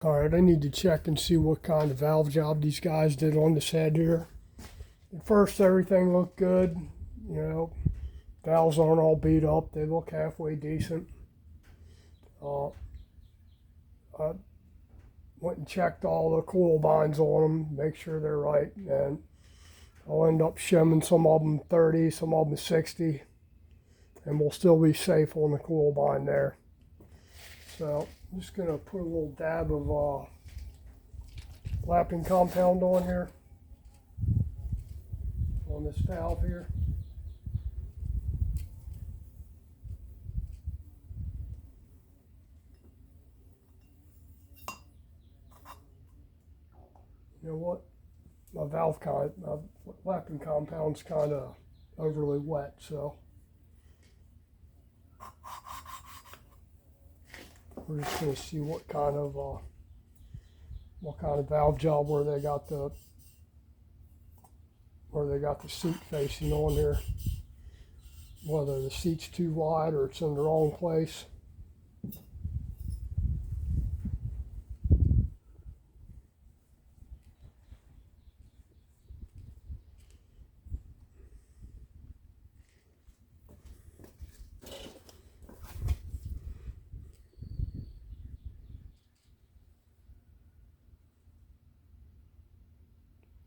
Alright, I need to check and see what kind of valve job these guys did on this head here. At first everything looked good, you know, valves aren't all beat up, they look halfway decent. I went and checked all the coil binds on them, make sure they're right, and I'll end up shimming some of them 30, some of them 60, and we'll still be safe on the coil bind there. So I'm just going to put a little dab of lapping compound on here, on this valve here. You know what? My lapping compound's kind of overly wet, so we're just going to see what kind of valve job where they got the seat facing on here. Whether the seat's too wide or it's in the wrong place.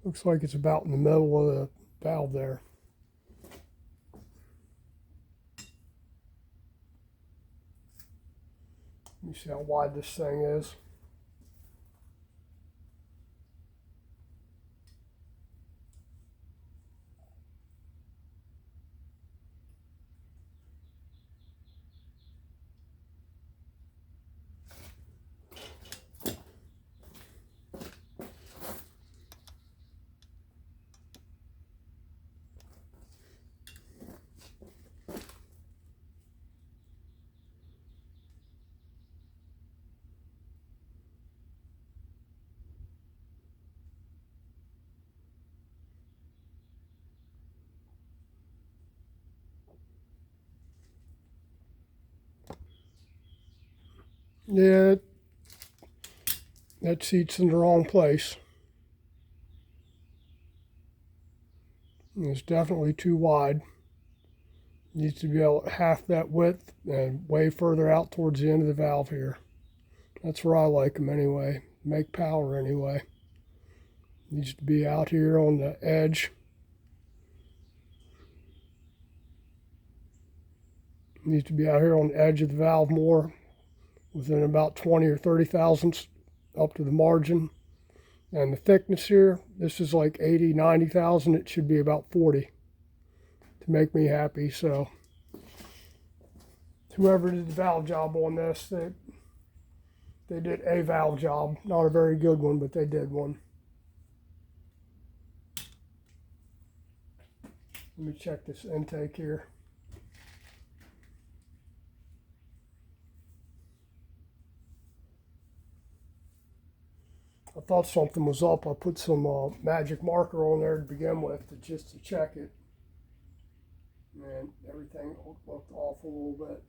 Looks like it's about in the middle of the valve there. Let me see how wide this thing is. Yeah, that seat's in the wrong place. It's definitely too wide. Needs to be about half that width and way further out towards the end of the valve here. That's where I like them anyway. Make power anyway. Needs to be out here on the edge. Needs to be out here on the edge of the valve more, within about 20 or 30 thousandths up to the margin. And the thickness here, this is like 80, 90,000. It should be about 40 to make me happy. So whoever did the valve job on this, they did a valve job. Not a very good one, but they did one. Let me check this intake here. I thought something was up. I put some magic marker on there to begin with, just to check it. And everything looked off a little bit.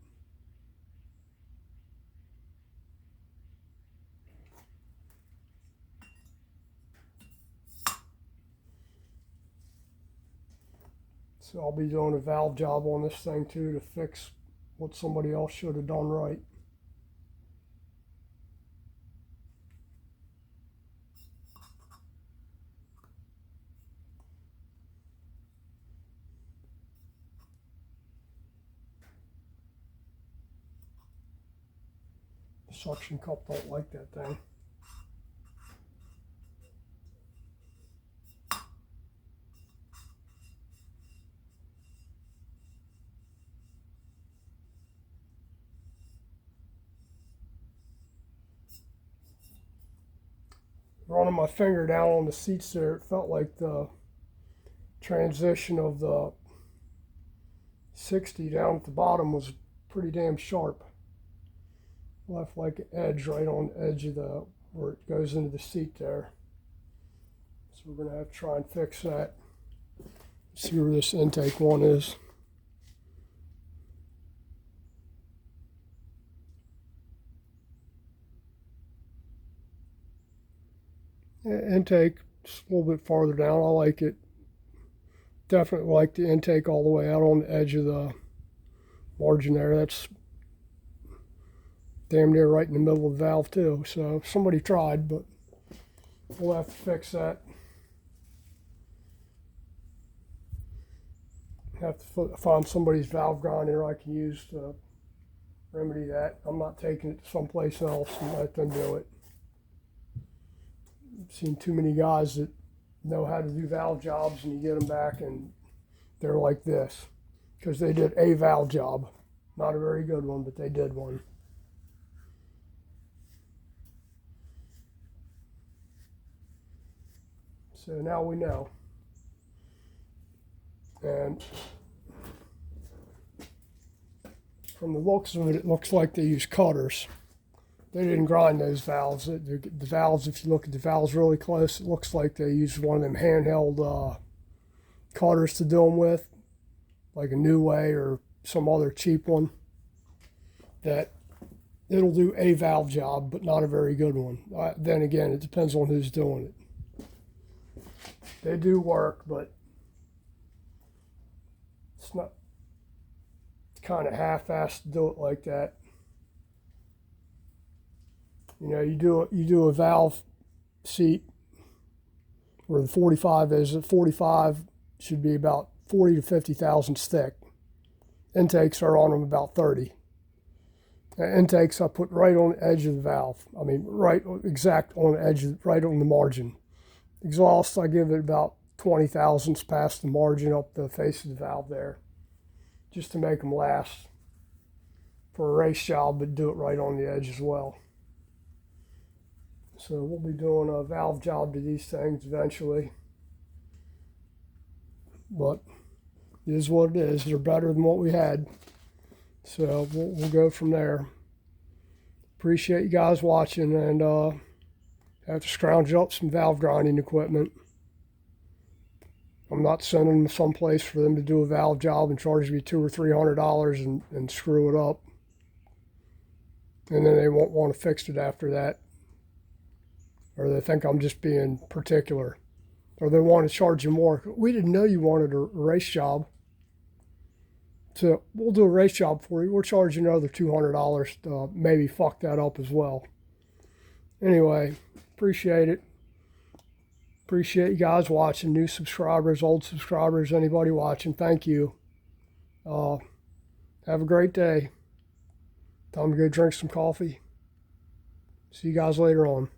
So I'll be doing a valve job on this thing too, to fix what somebody else should have done right. The suction cup don't like that thing. Running my finger down on the seats there, it felt like the transition of the 60 down at the bottom was pretty damn sharp. Left like an edge right on the edge of the, where it goes into the seat there. So we're gonna have to try and fix that. See where this intake one is. Intake just a little bit farther down. I like it. Definitely like the intake all the way out on the edge of the margin there. That's damn near right in the middle of the valve too. So somebody tried, but we'll have to fix that. Have to find somebody's valve grinder I can use to remedy that. I'm not taking it to someplace else and let them do it. I've seen too many guys that know how to do valve jobs, and you get them back and they're like this because they did a valve job. Not a very good one, but they did one. So now we know. And from the looks of it, it looks like they use cutters. They didn't grind those valves. The valves, if you look at the valves really close, it looks like they used one of them handheld cutters to do them with, like a New Way or some other cheap one. That it'll do a valve job, but not a very good one. Then again, it depends on who's doing it. They do work, but it's not. It's kind of half-assed to do it like that. You know, you do a valve seat where the 45 is. The 45 should be about 40 to 50 thousandths thick. Intakes are on them about 30. Intakes I put right on the edge of the valve. I mean, right exact on the edge, right on the margin. Exhaust, I give it about 20 thousandths past the margin up the face of the valve there, just to make them last for a race job, but do it right on the edge as well. So we'll be doing a valve job to these things eventually, but it is what it is. They're better than what we had, so we'll go from there. Appreciate you guys watching, and have to scrounge up some valve grinding equipment. I'm not sending them someplace for them to do a valve job and charge me $200 or $300 and screw it up. And then they won't want to fix it after that. Or they think I'm just being particular. Or they want to charge you more. We didn't know you wanted a race job. So we'll do a race job for you. We'll charge you another $200 to maybe fuck that up as well. Anyway, appreciate it. Appreciate you guys watching. New subscribers, old subscribers, anybody watching, thank you. Have a great day. Time to go drink some coffee. See you guys later on.